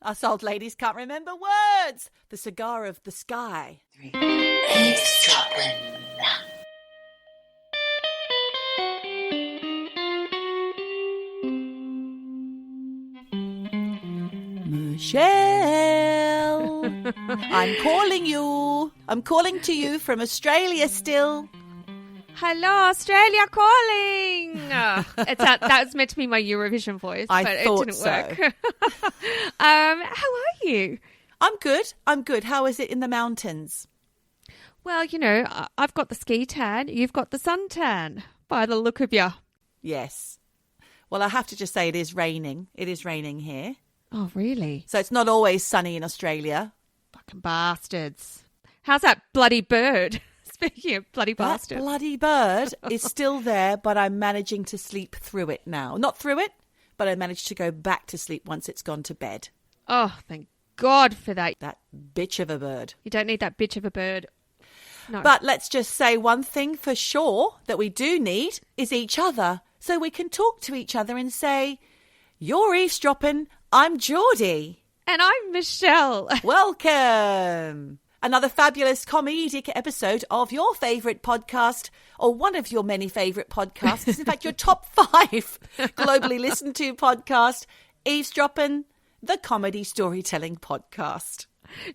Us old ladies can't remember words. The cigar of the sky. Eavesdroppin. Michelle, I'm calling you. I'm calling to you from Australia still. Hello, Australia calling. That was meant to be my Eurovision voice, but it didn't work. How are you? I'm good. How is it in the mountains? Well, you know, I've got the ski tan. You've got the sun tan, by the look of you. Yes. Well, I have to just say it is raining. It is raining here. Oh, really? So it's not always sunny in Australia. Fucking bastards. How's that bloody bird? Speaking of bloody bastards. That bloody bird is still there, but I'm managing to sleep through it now. Not through it, but I managed to go back to sleep once it's gone to bed. Oh, thank God for that. That bitch of a bird. You don't need that bitch of a bird. No. But let's just say one thing for sure that we do need is each other. So we can talk to each other and say, you're eavesdropping, I'm Geordie. And I'm Michelle. Welcome. Another fabulous comedic episode of your favourite podcast, or one of your many favourite podcasts. In fact, your top 5 globally listened to podcast, Eavesdroppin, the comedy storytelling podcast.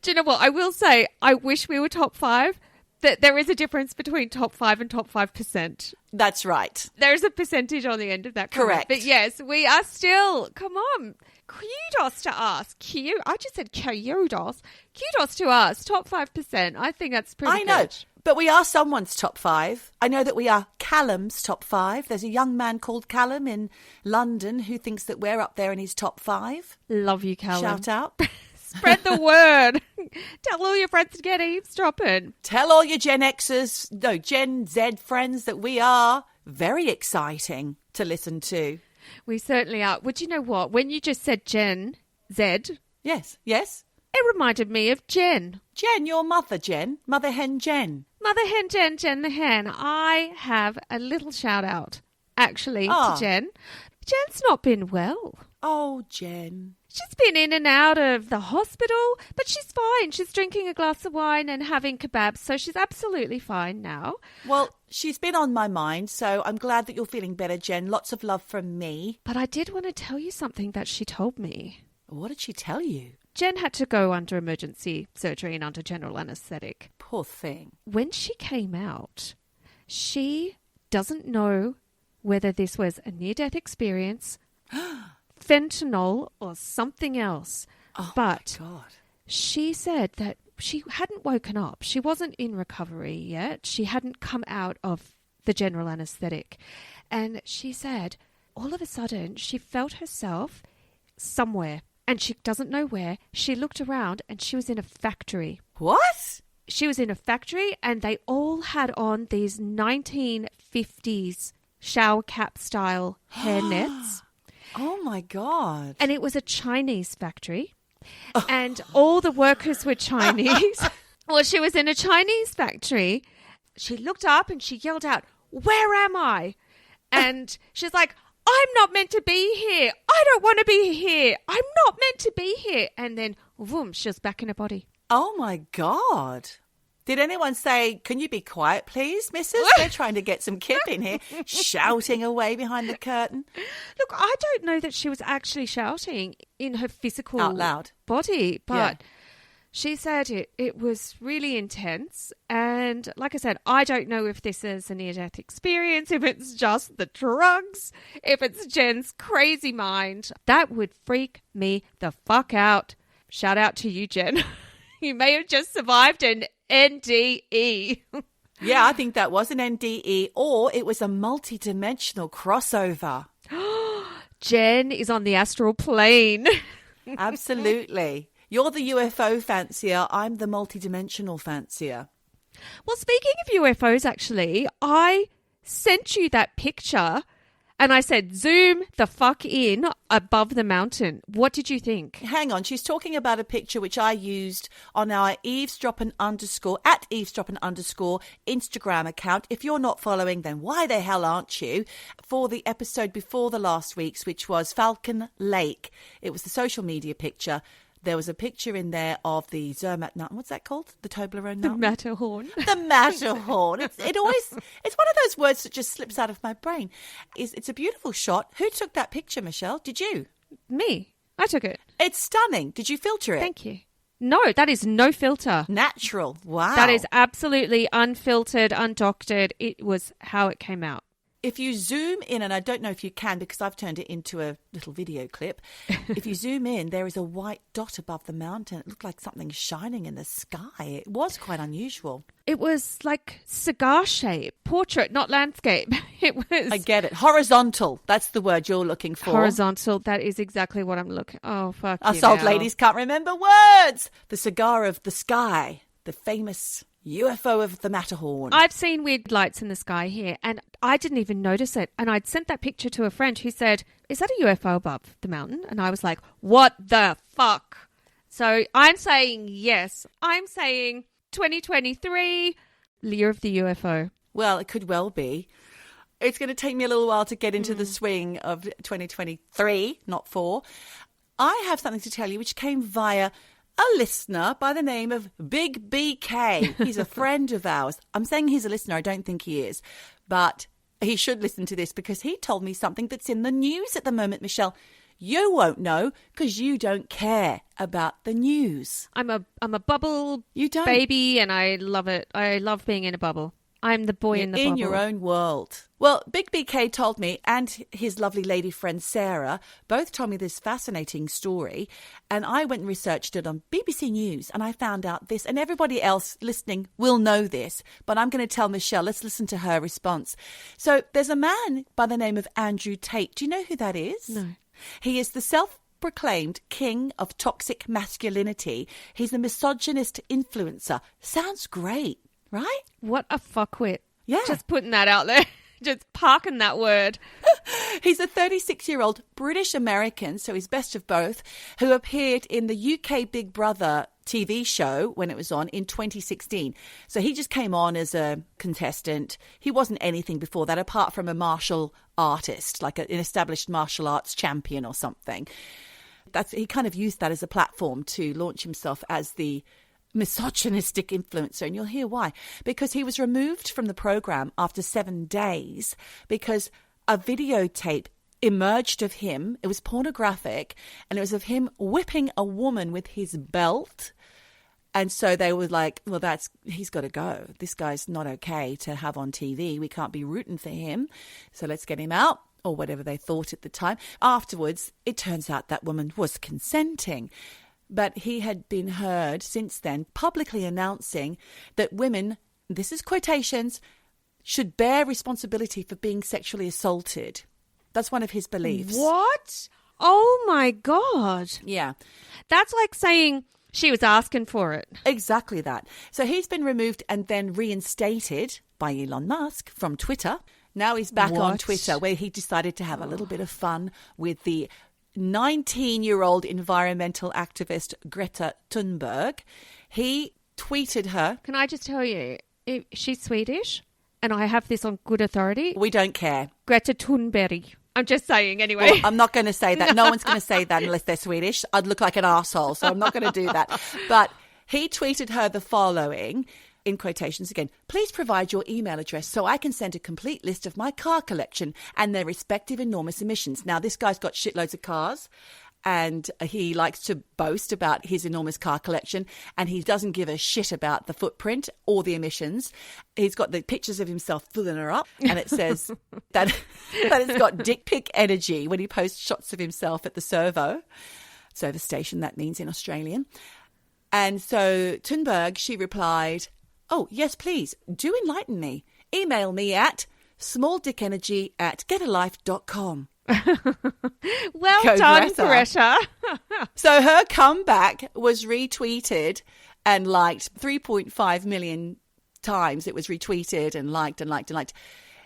Do you know what? I will say, I wish we were top 5. That there is a difference between top 5 and top 5%. That's right. There's a percentage on the end of that. Correct. But yes, we are still, come on, kudos to us. I just said kudos. Kudos to us, top 5%. I think that's pretty good. I know, but we are someone's top 5. I know that we are Callum's top 5. There's a young man called Callum in London who thinks that we're up there in his top 5. Love you, Callum. Shout out. Spread the word. Tell all your friends to get eavesdropping. Tell all your Gen Z friends that we are very exciting to listen to. We certainly are. Would you know what? When you just said Gen Z. Yes. It reminded me of Jen. Jen, your mother, Jen. Mother hen Jen. Mother hen Jen, Jen the hen. I have a little shout out, actually, to Jen. Jen's not been well. Oh, Jen. She's been in and out of the hospital, but she's fine. She's drinking a glass of wine and having kebabs, so she's absolutely fine now. Well, she's been on my mind, so I'm glad that you're feeling better, Jen. Lots of love from me. But I did want to tell you something that she told me. What did she tell you? Jen had to go under emergency surgery and under general anaesthetic. Poor thing. When she came out, she doesn't know whether this was a near-death experience, fentanyl, or something else. Oh, but my God. She said that she hadn't woken up. She wasn't in recovery yet. She hadn't come out of the general anaesthetic. And she said all of a sudden she felt herself somewhere and she doesn't know where. She looked around and she was in a factory. What? She was in a factory and they all had on these 1950s shower cap style hairnets. Oh, my God. And it was a Chinese factory. And all the workers were Chinese. Well, she was in a Chinese factory. She looked up and she yelled out, "Where am I?" And she's like, "I'm not meant to be here. I don't want to be here. I'm not meant to be here." And then, boom, she was back in her body. Oh, my God. Did anyone say, "Can you be quiet, please, missus? We're trying to get some kip in here," shouting away behind the curtain? Look, I don't know that she was actually shouting in her physical out loud body, but she said it was really intense. And like I said, I don't know if this is a near-death experience, if it's just the drugs, if it's Jen's crazy mind. That would freak me the fuck out. Shout out to you, Jen. You may have just survived an NDE. Yeah, I think that was an NDE, or it was a multi-dimensional crossover. Jen is on the astral plane. Absolutely. You're the UFO fancier. I'm the multi-dimensional fancier. Well, speaking of UFOs, actually, I sent you that picture and I said, zoom the fuck in above the mountain. What did you think? Hang on. She's talking about a picture which I used on our Eavesdroppin _ @Eavesdroppin _ Instagram account. If you're not following, then why the hell aren't you? For the episode before the last week's, which was Falcon Lake. It was the social media picture. there was a picture in there of the Zermatt mountain. What's that called? The Toblerone mountain? The Matterhorn. The Matterhorn. It's one of those words that just slips out of my brain. It's a beautiful shot. Who took that picture, Michelle? Did you? Me. I took it. It's stunning. Did you filter it? Thank you. No, that is no filter. Natural. Wow. That is absolutely unfiltered, undoctored. It was how it came out. If you zoom in, and I don't know if you can because I've turned it into a little video clip. If you zoom in, there is a white dot above the mountain. It looked like something shining in the sky. It was quite unusual. It was like cigar shape, portrait, not landscape. It was. I get it. Horizontal. That's the word you're looking for. Horizontal. That is exactly what I'm looking. Oh, fuck you. Us old ladies can't remember words. The cigar of the sky. The famous UFO of the Matterhorn. I've seen weird lights in the sky here, and I didn't even notice it. And I'd sent that picture to a friend who said, "Is that a UFO above the mountain?" And I was like, "What the fuck?" So I'm saying yes. I'm saying 2023, year of the UFO. Well, it could well be. It's going to take me a little while to get into the swing of 2023, not 4. I have something to tell you which came via a listener by the name of Big BK. He's a friend of ours. I'm saying he's a listener. I don't think he is. But he should listen to this because he told me something that's in the news at the moment, Michelle. You won't know because you don't care about the news. I'm a bubble You don't. baby, and I love it. I love being in a bubble. I'm the boy in the bubble. In your own world. Well, Big BK told me, and his lovely lady friend Sarah, both told me this fascinating story. And I went and researched it on BBC News, and I found out this. And everybody else listening will know this. But I'm going to tell Michelle, let's listen to her response. So there's a man by the name of Andrew Tate. Do you know who that is? No. He is the self-proclaimed king of toxic masculinity. He's a misogynist influencer. Sounds great. Right? What a fuckwit. Yeah. Just putting that out there. Just parking that word. He's a 36-year-old British American, so he's best of both, who appeared in the UK Big Brother TV show when it was on in 2016. So he just came on as a contestant. He wasn't anything before that apart from a martial artist, like an established martial arts champion or something. He kind of used that as a platform to launch himself as the misogynistic influencer, and you'll hear why. Because he was removed from the program after 7 days because a videotape emerged of him. It was pornographic, and it was of him whipping a woman with his belt. And so they were like, well, he's got to go. This guy's not okay to have on TV. We can't be rooting for him. So let's get him out, or whatever they thought at the time. Afterwards, it turns out that woman was consenting. But he had been heard since then publicly announcing that women, this is quotations, should bear responsibility for being sexually assaulted. That's one of his beliefs. What? Oh, my God. Yeah. That's like saying she was asking for it. Exactly that. So he's been removed and then reinstated by Elon Musk from Twitter. Now he's back on Twitter, where he decided to have a little bit of fun with the 19-year-old environmental activist Greta Thunberg. He tweeted her. Can I just tell you, she's Swedish, and I have this on good authority. We don't care. Greta Thunberg. I'm just saying anyway. Well, I'm not going to say that. No one's going to say that unless they're Swedish. I'd look like an arsehole, so I'm not going to do that. But he tweeted her the following, in quotations again, "Please provide your email address so I can send a complete list of my car collection and their respective enormous emissions." Now, this guy's got shitloads of cars, and he likes to boast about his enormous car collection, and he doesn't give a shit about the footprint or the emissions. He's got the pictures of himself filling her up, and it says that it's got dick pic energy when he posts shots of himself at the servo station, that means in Australian. And so Thunberg, she replied, "Oh, yes, please, do enlighten me. Email me at smalldickenergy@getalife.com. Well Go done, Greta. Greta. So her comeback was retweeted and liked 3.5 million times. It was retweeted and liked and liked and liked.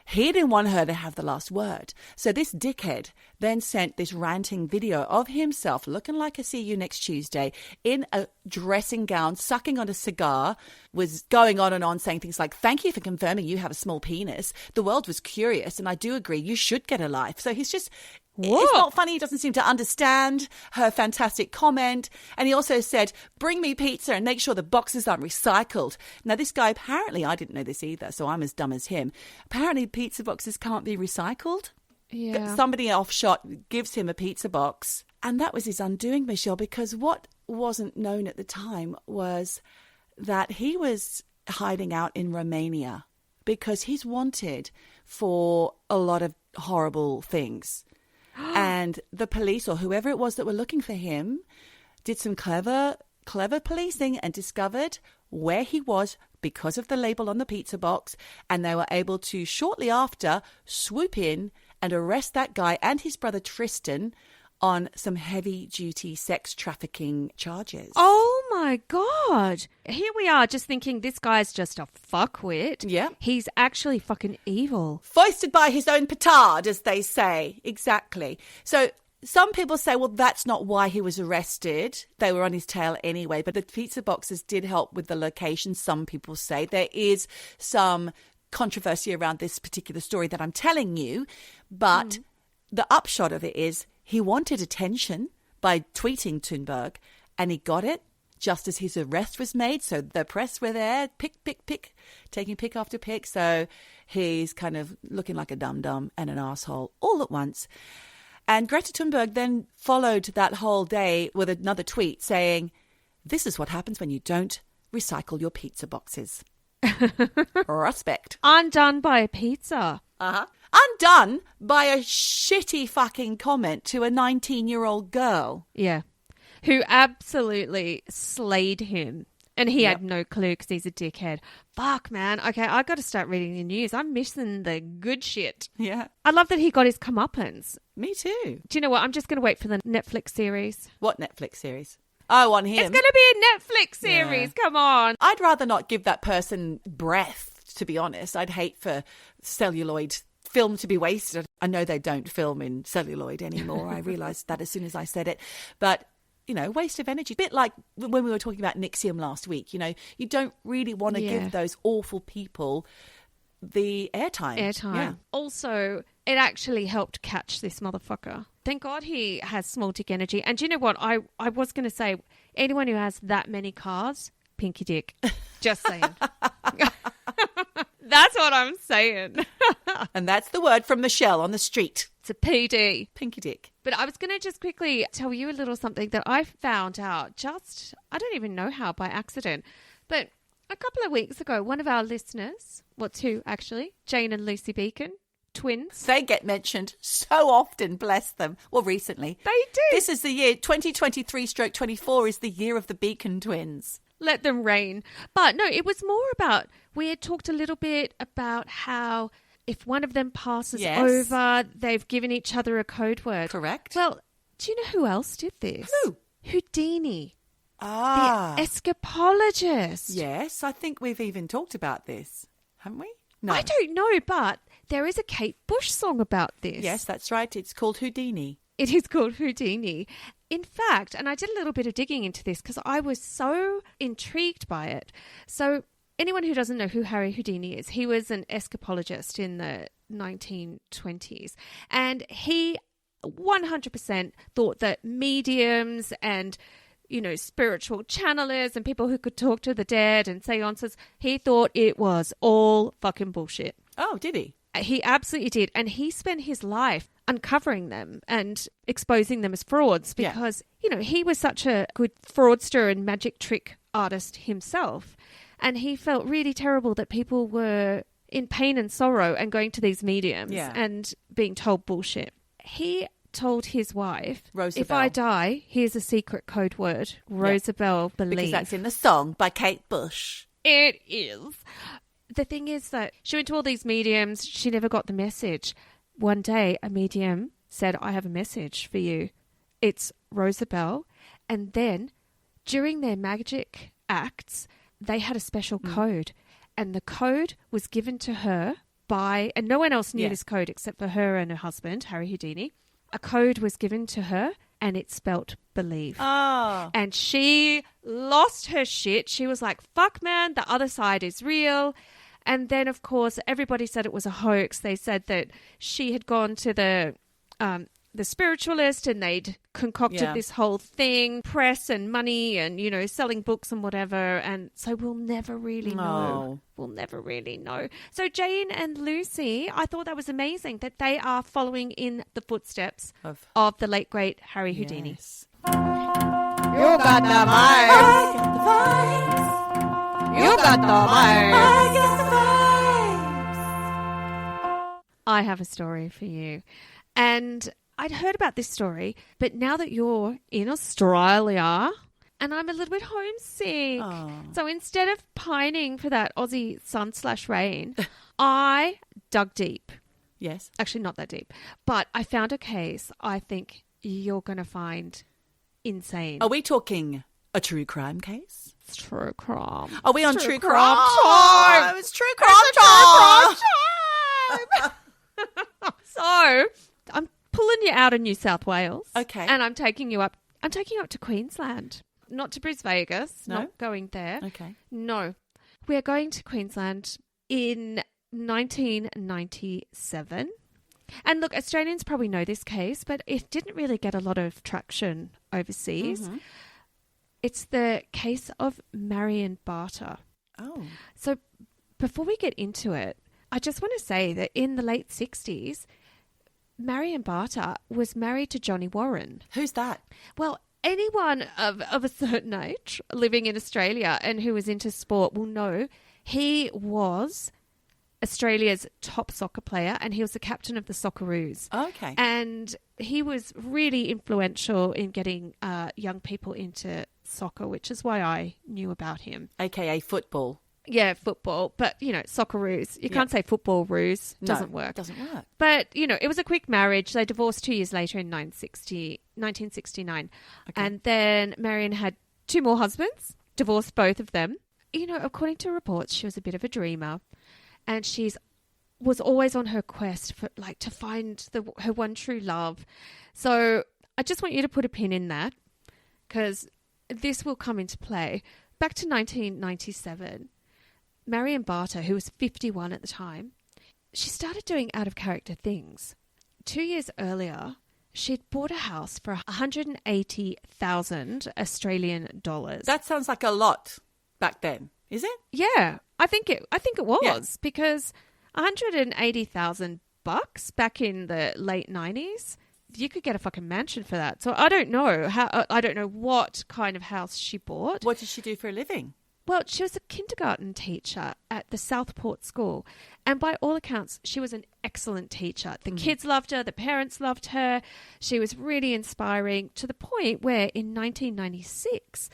He didn't want her to have the last word. So this dickhead then sent this ranting video of himself looking like a see you next Tuesday in a dressing gown, sucking on a cigar, was going on and on saying things like, "Thank you for confirming you have a small penis. The world was curious and I do agree you should get a life." So he's just It's not funny. He doesn't seem to understand her fantastic comment. And he also said, bring me pizza and make sure the boxes aren't recycled. Now, this guy, apparently, I didn't know this either, so I'm as dumb as him. Apparently, pizza boxes can't be recycled. Yeah. Somebody offshot gives him a pizza box. And that was his undoing, Michelle, because what wasn't known at the time was that he was hiding out in Romania because he's wanted for a lot of horrible things. And the police, or whoever it was that were looking for him, did some clever policing and discovered where he was because of the label on the pizza box. And they were able to, shortly after, swoop in and arrest that guy and his brother Tristan on some heavy-duty sex trafficking charges. Oh, my God. Here we are just thinking this guy's just a fuckwit. Yeah. He's actually fucking evil. Foisted by his own petard, as they say. Exactly. So some people say, well, that's not why he was arrested. They were on his tail anyway. But the pizza boxes did help with the location, some people say. There is some controversy around this particular story that I'm telling you. But the upshot of it is he wanted attention by tweeting Thunberg, and he got it just as his arrest was made. So the press were there, pick, taking pick after pick. So he's kind of looking like a dum-dum and an asshole all at once. And Greta Thunberg then followed that whole day with another tweet saying, this is what happens when you don't recycle your pizza boxes. Respect. Undone by a pizza. Uh-huh. Undone by a shitty fucking comment to a 19-year-old girl. Yeah. Who absolutely slayed him. And he had no clue because he's a dickhead. Fuck, man. Okay, I got to start reading the news. I'm missing the good shit. Yeah. I love that he got his comeuppance. Me too. Do you know what? I'm just going to wait for the Netflix series. What Netflix series? Oh, on him. It's going to be a Netflix series. Yeah. Come on. I'd rather not give that person breath, to be honest. I'd hate for celluloid film to be wasted. I know they don't film in celluloid anymore. I realised that as soon as I said it. But, you know, waste of energy. A bit like when we were talking about Nixium last week. You know, you don't really want to give those awful people the airtime. Yeah. Also, it actually helped catch this motherfucker. Thank God he has small dick energy. And do you know what? I was going to say, anyone who has that many cars, pinky dick. Just saying. That's what I'm saying. And that's the word from Michelle on the street. It's a PD. Pinky dick. But I was going to just quickly tell you a little something that I found out I don't even know how, by accident. But a couple of weeks ago, one of our listeners, two actually, Jane and Lucy Beacon, twins. They get mentioned so often, bless them. Well, recently. They do. This is the year, 2023/24 is the year of the Beacon twins. Let them reign. But no, it was more about, we had talked a little bit about how if one of them passes over, they've given each other a code word. Correct. Well, do you know who else did this? Who? Houdini. Ah. The escapologist. Yes, I think we've even talked about this, haven't we? No. I don't know, but there is a Kate Bush song about this. Yes, that's right. It's called Houdini. It is called Houdini. In fact, and I did a little bit of digging into this because I was so intrigued by it. So anyone who doesn't know who Harry Houdini is, he was an escapologist in the 1920s. And he 100% thought that mediums and, you know, spiritual channelers and people who could talk to the dead and seances, he thought it was all fucking bullshit. Oh, did he? He absolutely did. And he spent his life uncovering them and exposing them as frauds because, you know, he was such a good fraudster and magic trick artist himself. And he felt really terrible that people were in pain and sorrow and going to these mediums and being told bullshit. He told his wife, Rosabelle, if I die, here's a secret code word, Rosabelle believe. Because that's in the song by Kate Bush. It is. The thing is that she went to all these mediums. She never got the message. One day, a medium said, I have a message for you. It's Rosabelle. And then, during their magic acts, they had a special code. And the code was given to her by, and no one else knew this code except for her and her husband, Harry Houdini. A code was given to her, and it spelt believe. Oh. And she lost her shit. She was like, fuck, man, the other side is real. And then, of course, everybody said it was a hoax. They said that she had gone to the the spiritualist, and they'd concocted this whole thing, press and money and, you know, selling books and whatever. And so we'll never really know. We'll never really know. So Jane and Lucy, I thought that was amazing that they are following in the footsteps of the late, great Harry Houdini. Yes. You got the vibes. I got the vibes. You got the vibes. I got the vibes. I have a story for you. And I'd heard about this story, but now that you're in Australia and I'm a little bit homesick, so instead of pining for that Aussie sun/rain, I dug deep. Yes. Actually, not that deep. But I found a case I think you're going to find insane. Are we talking a true crime case? It's true crime. Are we on true crime time? It's true crime time. So I'm pulling you out of New South Wales. Okay. And I'm taking you up to Queensland. Not to Brisbane, Vegas. No? Not going there. Okay. No. We're going to Queensland in 1997. And look, Australians probably know this case, but it didn't really get a lot of traction overseas. Mm-hmm. It's the case of Marion Barter. Oh. So before we get into it, I just want to say that in the late 60s, Marion Barter was married to Johnny Warren. Who's that? Well, anyone of a certain age living in Australia and who was into sport will know he was Australia's top soccer player and he was the captain of the Socceroos. Okay. And he was really influential in getting young people into soccer, which is why I knew about him. AKA football. Yeah, football. But, you know, Socceroos. You can't say football roos. Doesn't work. Doesn't work. But, you know, it was a quick marriage. They divorced 2 years later in 1969. Okay. And then Marion had 2 more husbands, divorced both of them. You know, according to reports, she was a bit of a dreamer. And was always on her quest for, like, to find her one true love. So I just want you to put a pin in that because this will come into play. Back to 1997. Marion Barter, who was 51 at the time, she started doing out-of-character things. 2 years earlier, she'd bought a house for 180,000 Australian dollars. That sounds like a lot back then, is it? Yeah, I think it was because 180,000 bucks back in the late 90s, you could get a fucking mansion for that. So I don't know what kind of house she bought. What did she do for a living? Well, she was a kindergarten teacher at the Southport School. And by all accounts, she was an excellent teacher. The kids loved her. The parents loved her. She was really inspiring to the point where in 1996,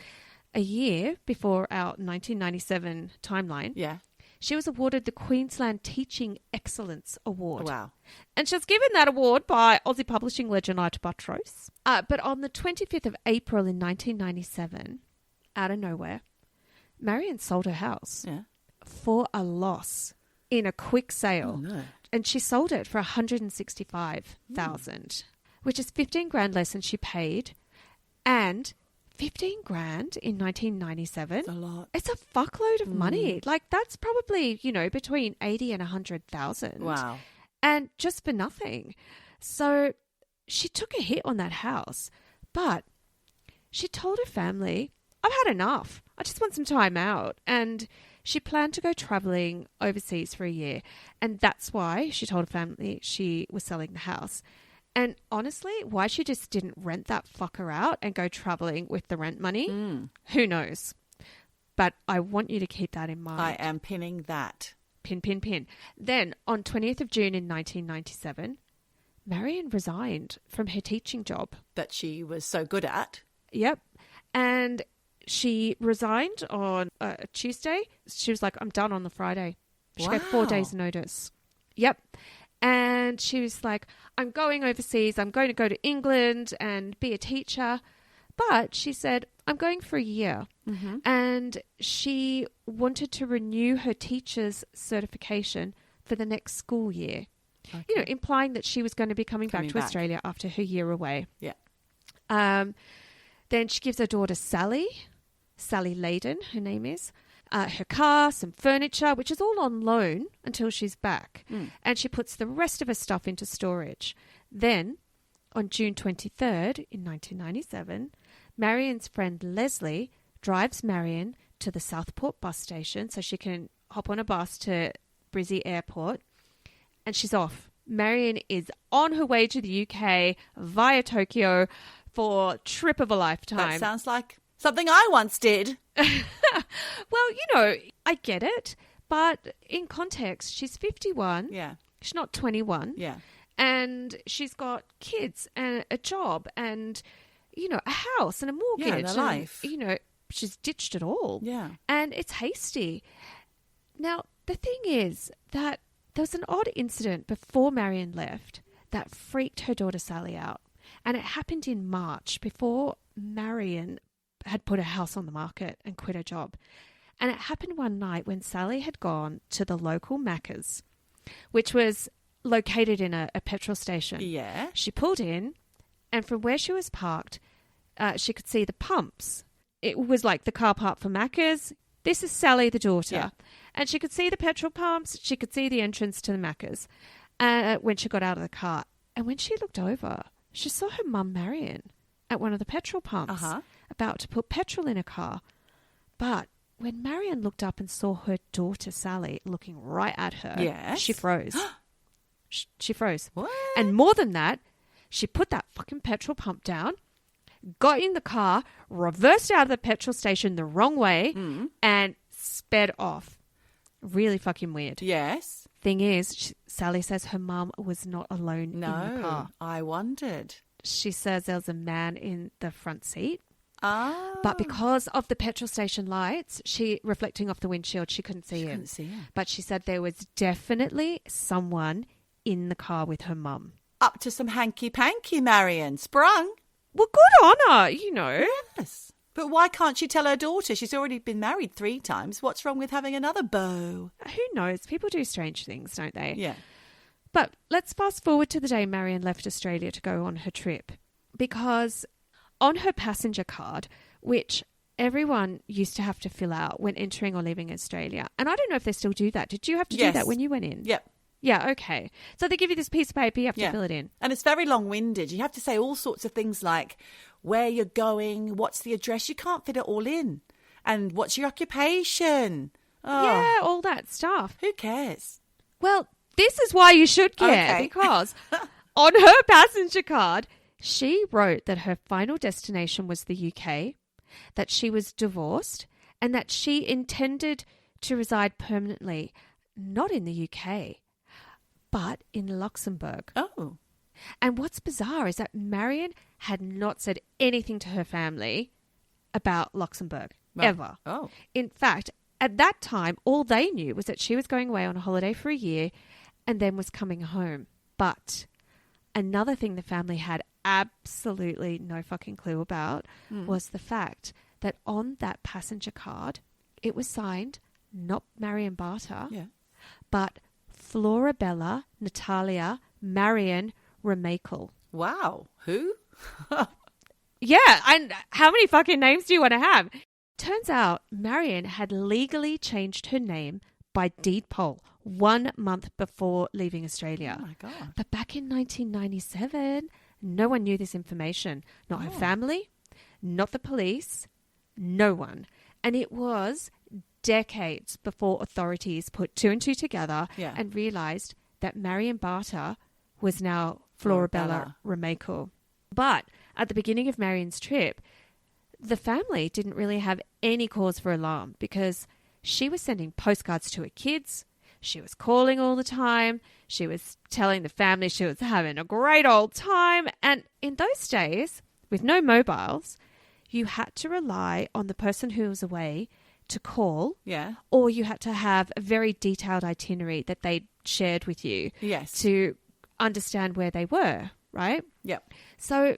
a year before our 1997 timeline, she was awarded the Queensland Teaching Excellence Award. Wow. And she was given that award by Aussie publishing legend Ita Buttrose. But on the 25th of April in 1997, out of nowhere, Marion sold her house for a loss in a quick sale. Oh, no. And she sold it for 165,000, which is 15 grand less than she paid. And 15 grand in 1997. That's a lot. It's a fuckload of money. Like that's probably, you know, between 80 and 100,000. Wow. And just for nothing. So she took a hit on that house, but she told her family, I've had enough. I just want some time out. And she planned to go traveling overseas for a year. And that's why she told her family she was selling the house. And honestly, why she just didn't rent that fucker out and go traveling with the rent money, who knows? But I want you to keep that in mind. I am pinning that. Pin, pin, pin. Then on 20th of June in 1997, Marion resigned from her teaching job. That she was so good at. Yep. And she resigned on a Tuesday. She was like, I'm done on the Friday. She gave 4 days' notice. Yep. And she was like, I'm going overseas. I'm going to go to England and be a teacher. But she said, I'm going for a year. Mm-hmm. And she wanted to renew her teacher's certification for the next school year. Okay. You know, implying that she was going to be coming back to Australia after her year away. Yeah. Then she gives her daughter Sally Layden, her name is, her car, some furniture, which is all on loan until she's back. And she puts the rest of her stuff into storage. Then On June 23rd, in 1997, Marion's friend Leslie drives Marion to the Southport bus station so she can hop on a bus to Brizzy Airport, and she's off. Marion is on her way to the UK via Tokyo for trip of a lifetime. That sounds like something I once did. Well, I get it, but in context, she's 51. Yeah. She's not 21. Yeah. And she's got kids and a job and, a house and a mortgage. Yeah, and a life. She's ditched it all. Yeah. And it's hasty. Now, the thing is that there was an odd incident before Marion left that freaked her daughter Sally out. And it happened in March before Marion had put her house on the market and quit her job. And it happened one night when Sally had gone to the local Macca's, which was located in a petrol station. Yeah. She pulled in, and from where she was parked, she could see the pumps. It was like the car park for Macca's. This is Sally, the daughter. Yeah. And she could see the petrol pumps. She could see the entrance to the Macca's when she got out of the car. And when she looked over, she saw her mum, Marion, at one of the petrol pumps, about to put petrol in her car. But when Marion looked up and saw her daughter, Sally, looking right at her, yes. she froze. She froze. What? And more than that, she put that fucking petrol pump down, got in the car, reversed out of the petrol station the wrong way, and sped off. Really fucking weird. Yes. Thing is, Sally says her mum was not alone in the car. I wondered. She says there was a man in the front seat. Ah. But because of the petrol station lights, reflecting off the windshield, she couldn't see him. Couldn't see him. But she said there was definitely someone in the car with her mum. Up to some hanky-panky, Marion. Sprung. Well, good on her, Yes. But why can't she tell her daughter? She's already been married 3 times. What's wrong with having another beau? Who knows? People do strange things, don't they? Yeah. But let's fast forward to the day Marion left Australia to go on her trip. Because on her passenger card, which everyone used to have to fill out when entering or leaving Australia, and I don't know if they still do that. Did you have to do that when you went in? Yep. Yeah, okay. So they give you this piece of paper, you have to fill it in. And it's very long-winded. You have to say all sorts of things like where you're going, what's the address. You can't fit it all in. And what's your occupation? Oh, Yeah, all that stuff. who cares? Well, this is why you should care, Okay. because on her passenger card, she wrote that her final destination was the UK, that she was divorced, and that she intended to reside permanently, not in the UK, but in Luxembourg. Oh. And what's bizarre is that Marion had not said anything to her family about Luxembourg, ever. Oh. In fact, at that time, all they knew was that she was going away on a holiday for a year and then was coming home. But another thing the family had absolutely no fucking clue about was the fact that on that passenger card, it was signed not Marion Barter, but Florabella Natalia Marion Remakel. Wow. Who? Yeah, and how many fucking names do you want to have? Turns out Marion had legally changed her name by deed poll 1 month before leaving Australia. Oh, my God. But back in 1997, no one knew this information. Not her family, not the police, no one. And it was decades before authorities put 2 and 2 together and realised that Marion Barter was now Florabella Remakel. But at the beginning of Marion's trip, the family didn't really have any cause for alarm because she was sending postcards to her kids. She was calling all the time. She was telling the family she was having a great old time. And in those days, with no mobiles, you had to rely on the person who was away to call. Yeah. Or you had to have a very detailed itinerary that they shared with you. Yes. To understand where they were, right? Yep. So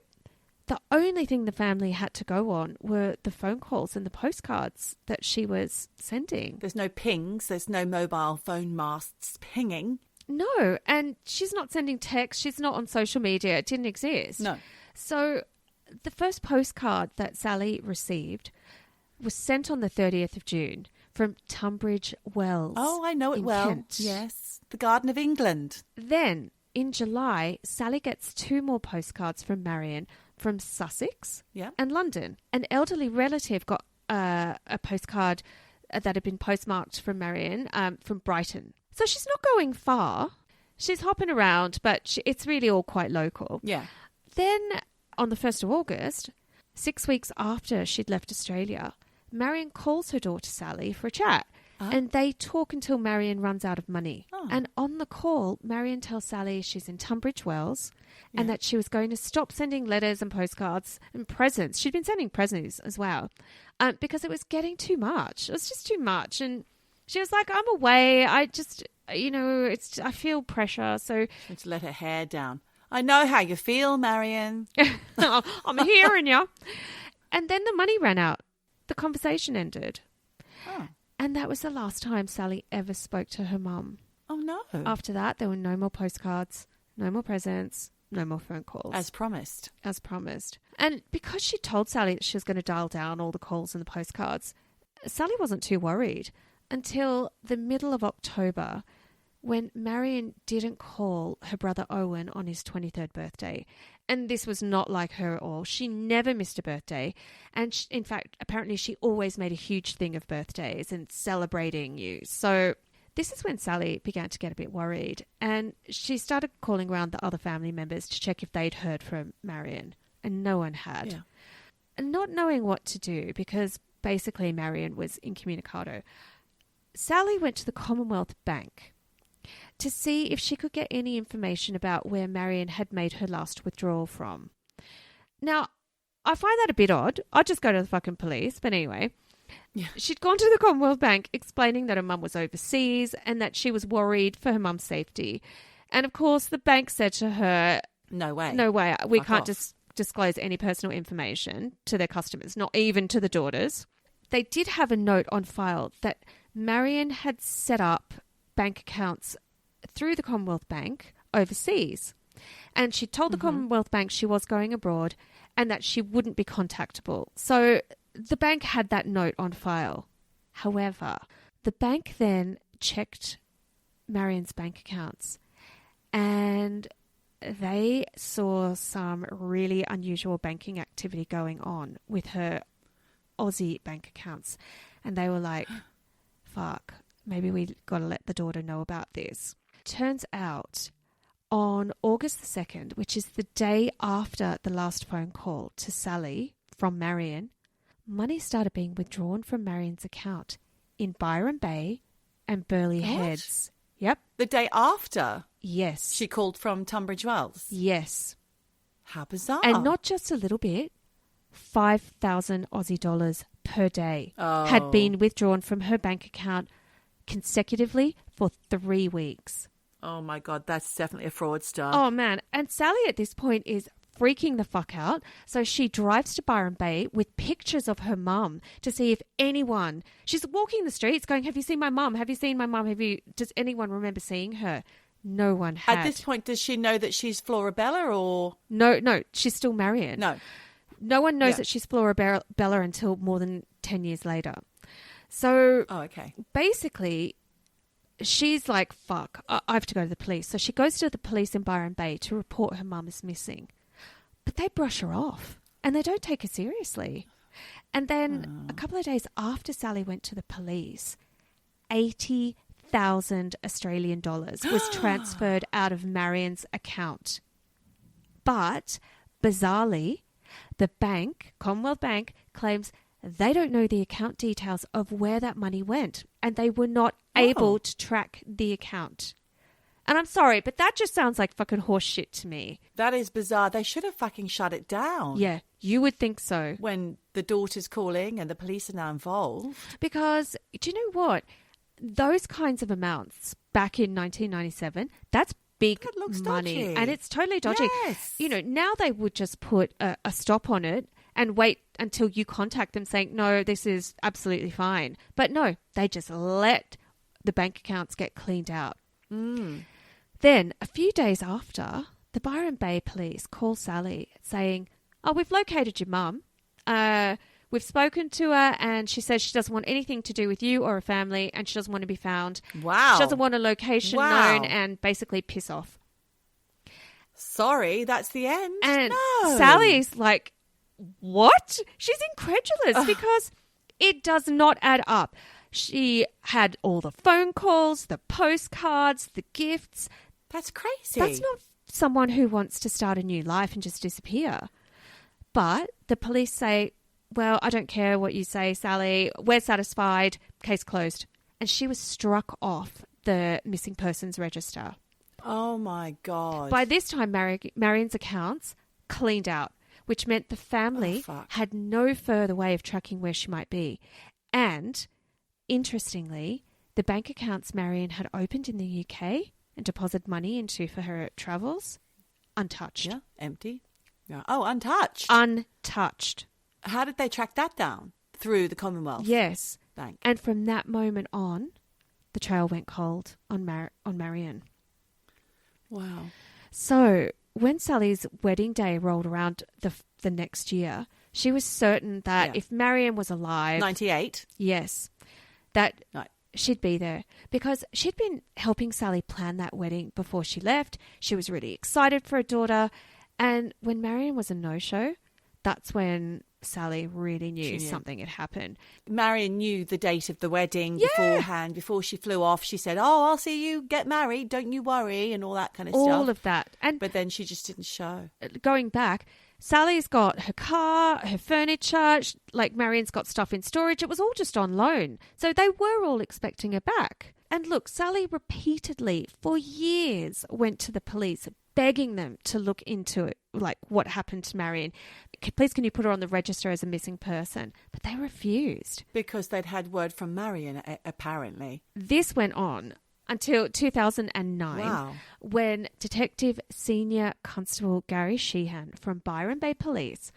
the only thing the family had to go on were the phone calls and the postcards that she was sending. There's no pings. There's no mobile phone masts pinging. No, and she's not sending texts. She's not on social media. It didn't exist. No. So the first postcard that Sally received was sent on the 30th of June from Tunbridge Wells. Oh, I know it in well. Kent. Yes. The Garden of England. Then in July, Sally gets 2 more postcards from Marion from Sussex and London. An elderly relative got a postcard that had been postmarked from Marion from Brighton. So she's not going far. She's hopping around, but it's really all quite local. Yeah. Then on the 1st of August, 6 weeks after she'd left Australia, Marion calls her daughter Sally for a chat. And they talk until Marion runs out of money. And on the call, Marion tells Sally she's in Tunbridge Wells and that she was going to stop sending letters and postcards and presents. She'd been sending presents as well because it was getting too much. It was just too much. And she was like, I'm away. I just, I feel pressure. So She to let her hair down. I know how you feel, Marion. I'm hearing you. And then the money ran out. The conversation ended. Oh. And that was the last time Sally ever spoke to her mum. Oh, no. After that, there were no more postcards, no more presents, no more phone calls. As promised. As promised. And because she told Sally that she was going to dial down all the calls and the postcards, Sally wasn't too worried until the middle of October when Marion didn't call her brother Owen on his 23rd birthday. And this was not like her at all. She never missed a birthday. And in fact, apparently she always made a huge thing of birthdays and celebrating you. So this is when Sally began to get a bit worried. And she started calling around the other family members to check if they'd heard from Marion. And no one had. Yeah. And not knowing what to do because basically Marion was incommunicado, Sally went to the Commonwealth Bank to see if she could get any information about where Marion had made her last withdrawal from. Now, I find that a bit odd. I'd just go to the fucking police. But anyway, she'd gone to the Commonwealth Bank explaining that her mum was overseas and that she was worried for her mum's safety. And of course, the bank said to her, No way. No way. We Fuck can't off. just disclose any personal information to their customers, not even to the daughters. They did have a note on file that Marion had set up bank accounts through the Commonwealth Bank overseas. And she told the Commonwealth Bank she was going abroad and that she wouldn't be contactable. So the bank had that note on file. However, the bank then checked Marion's bank accounts and they saw some really unusual banking activity going on with her Aussie bank accounts. And they were like, fuck, maybe we got to let the daughter know about this. Turns out on August the 2nd, which is the day after the last phone call to Sally from Marion, money started being withdrawn from Marion's account in Byron Bay and Burleigh Heads. Yep. The day after Yes. she called from Tunbridge Wells. Yes. How bizarre. And not just a little bit, 5,000 Aussie dollars per day had been withdrawn from her bank account consecutively for 3 weeks. Oh, my God. That's definitely a fraudster. Oh, man. And Sally at this point is freaking the fuck out. So she drives to Byron Bay with pictures of her mum to see if anyone... She's walking the streets going, have you seen my mum? Have you seen my mum? Does anyone remember seeing her? No one had. At this point, does she know that she's Florabella or... No, she's still Marion. No. one knows that she's Florabella until more than 10 years later. So okay. basically, she's like, fuck, I have to go to the police. So she goes to the police in Byron Bay to report her mum is missing. But they brush her off and they don't take her seriously. And then a couple of days after Sally went to the police, 80,000 Australian dollars was transferred out of Marion's account. But bizarrely, the bank, Commonwealth Bank, claims they don't know the account details of where that money went and they were not able to track the account. And I'm sorry, but that just sounds like fucking horse shit to me. That is bizarre. They should have fucking shut it down. Yeah, you would think so. When the daughter's calling and the police are now involved. Because, do you know what? Those kinds of amounts back in 1997, that's big That looks money. dodgy. And it's totally dodgy. Yes. You know, now they would just put a stop on it and wait until you contact them saying, no, this is absolutely fine. But no, they just let the bank accounts get cleaned out. Then, a few days after, the Byron Bay police call Sally saying, oh, we've located your mum. We've spoken to her and she says she doesn't want anything to do with you or her family and she doesn't want to be found. Wow. She doesn't want a location known and basically piss off. Sorry, that's the end. And no. Sally's like, what? She's incredulous because it does not add up. She had all the phone calls, the postcards, the gifts. That's crazy. That's not someone who wants to start a new life and just disappear. But the police say, well, I don't care what you say, Sally. We're satisfied. Case closed. And she was struck off the missing persons register. Oh, my God. By this time, Marion's accounts cleaned out, which meant the family had no further way of tracking where she might be. And, interestingly, the bank accounts Marion had opened in the UK and deposited money into for her travels, untouched. Yeah, empty. Yeah. Oh, untouched. Untouched. How did they track that down? Through the Commonwealth Yes. Bank. And from that moment on, the trail went cold on Marion. Wow. So when Sally's wedding day rolled around the next year, she was certain that if Marion was alive... 98? Yes. That she'd be there. Because she'd been helping Sally plan that wedding before she left. She was really excited for her daughter. And when Marion was a no-show, that's when Sally really knew something had happened. Marion knew the date of the wedding beforehand. Before she flew off, she said, oh, I'll see you get married. Don't you worry, and all that kind of stuff. All of that. But then she just didn't show. Going back, Sally's got her car, her furniture, like Marion's got stuff in storage. It was all just on loan. So they were all expecting her back. And look, Sally repeatedly, for years, went to the police begging them to look into it, like what happened to Marion. Please, can you put her on the register as a missing person? But they refused. Because they'd had word from Marion, apparently. This went on until 2009, when Detective Senior Constable Gary Sheehan from Byron Bay Police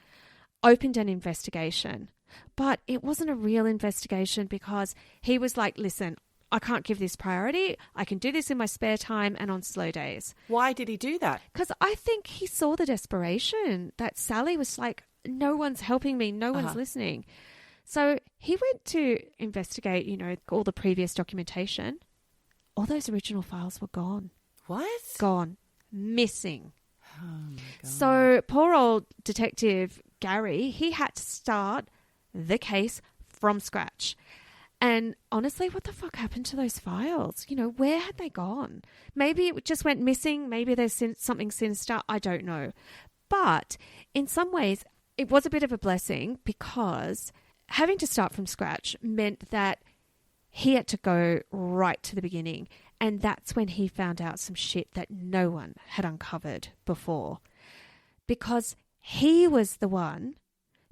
opened an investigation. But it wasn't a real investigation because he was like, listen, I can't give this priority. I can do this in my spare time and on slow days. Why did he do that? Because I think he saw the desperation that Sally was like, no one's helping me. No one's listening. So he went to investigate, all the previous documentation. All those original files were gone. What? Gone. Missing. Oh, my God. So poor old Detective Gary, he had to start the case from scratch. And honestly, what the fuck happened to those files? Where had they gone? Maybe it just went missing. Maybe there's something sinister. I don't know. But in some ways, it was a bit of a blessing because having to start from scratch meant that he had to go right to the beginning. And that's when he found out some shit that no one had uncovered before. Because he was the one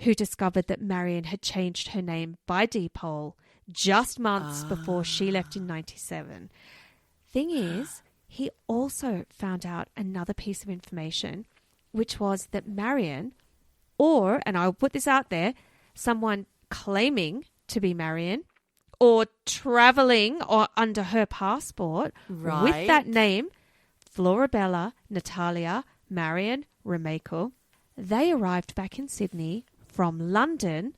who discovered that Marion had changed her name by Depol just months before she left in 97. Thing is, he also found out another piece of information, which was that Marion, or, and I'll put this out there, someone claiming to be Marion or travelling or under her passport with that name, Florabella, Natalia, Marion, Remakel, they arrived back in Sydney from London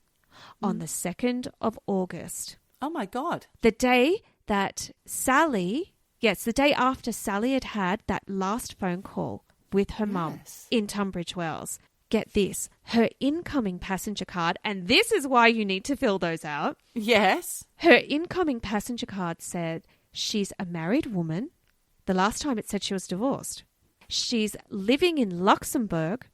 on the 2nd of August. Oh, my God. The day that Sally, the day after Sally had that last phone call with her mum in Tunbridge Wells. Get this, her incoming passenger card, and this is why you need to fill those out. Yes. Her incoming passenger card said she's a married woman. The last time it said she was divorced. She's living in Luxembourg.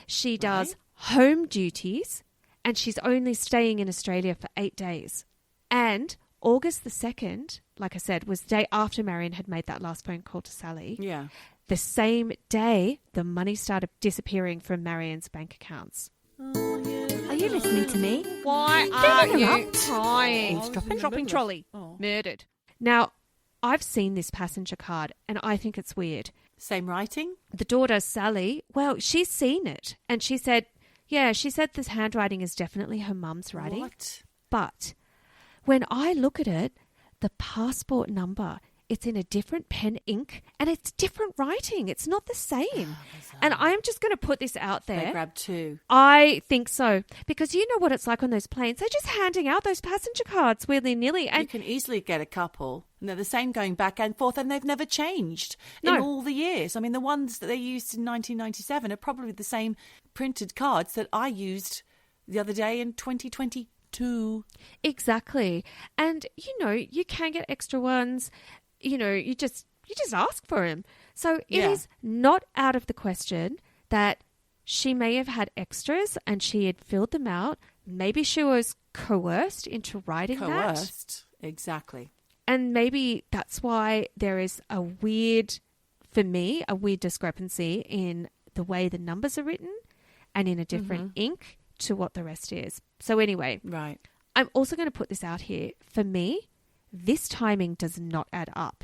She does home duties. And she's only staying in Australia for 8 days. And August the 2nd, like I said, was the day after Marion had made that last phone call to Sally. Yeah. The same day, the money started disappearing from Marion's bank accounts. Are you listening to me? Why are you crying? Dropping trolley. Murdered. Now, I've seen this passenger card and I think it's weird. Same writing? The daughter, Sally, well, she's seen it. And she said... Yeah, she said this handwriting is definitely her mum's writing. What? But when I look at it, the passport number it's in a different pen ink and it's different writing. It's not the same. And I'm just going to put this out there. They grabbed two. I think so. Because you know what it's like on those planes. They're just handing out those passenger cards willy-nilly. And you can easily get a couple. And they're the same going back and forth, and they've never changed in No. all the years. I mean, the ones that they used in 1997 are probably the same printed cards that I used the other day in 2022. Exactly. And, you know, you can get extra ones. You know, you just ask for them. So it is not out of the question that she may have had extras and she had filled them out. Maybe she was coerced into writing that. Coerced, exactly. And maybe that's why there is a weird discrepancy in the way the numbers are written and in a different ink to what the rest is. So anyway, right. I'm also going to put this out here. For me, this timing does not add up.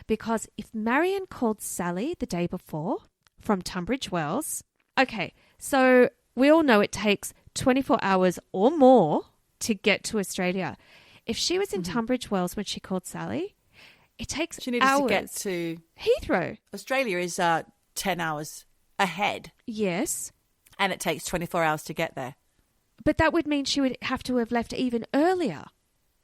Because if Marion called Sally the day before from Tunbridge Wells, okay, so we all know it takes 24 hours or more to get to Australia. If she was in Tunbridge Wells when she called Sally, it takes She needed hours. to get to Heathrow. Australia is 10 hours ahead, Yes, and it takes 24 hours to get there. but that would mean she would have to have left even earlier.